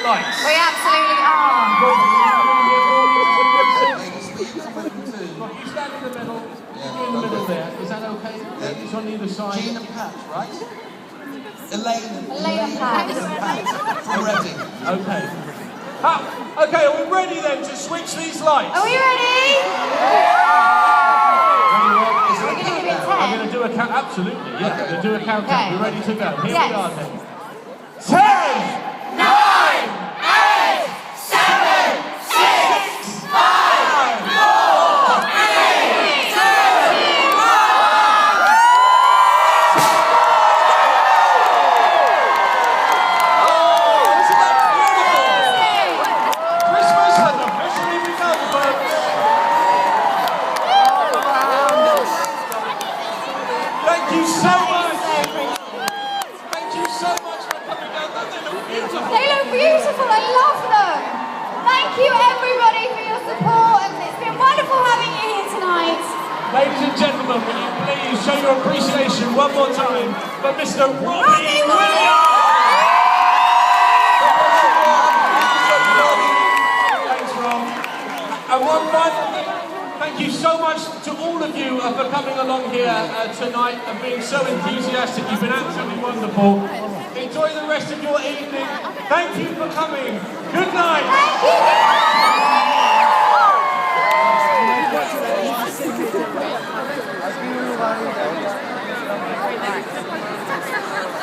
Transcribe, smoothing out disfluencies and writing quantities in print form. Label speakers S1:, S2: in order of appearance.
S1: lights.
S2: We absolutely are.
S1: You stand in the middle. You're in the middle there. Is that okay? Ladies on either side.
S3: Jean and Pat, right? Elaine
S2: and Pat.
S3: We're ready.
S1: Okay. Okay, are we ready then to switch these lights?
S2: Are we ready? We're going to give it 10.
S1: I'm going to do a count. Absolutely, yeah.
S2: Okay.
S1: We're going to do a countdown.
S2: Okay.
S1: We're ready to go. Here
S2: Yes.
S1: we are then. 10, 9, 8, 7, 6, 5, 4, 3, 2, 1. Oh, isn't that beautiful? Christmas has officially begun, folks. Thank you so much. Thank you so much for coming down. They look beautiful.
S2: They look beautiful. I love them. Thank you, everybody, for your support. And it's been wonderful having you here tonight.
S1: Ladies and gentlemen, will you please show your appreciation one more time for Mr. Robbie Williams? Thanks, Rob. And one final thing. Thank you so much to all of you for coming along here tonight and being so enthusiastic. You've been absolutely wonderful. Enjoy the rest of your evening. Thank you for coming. Good night.
S2: Thank you.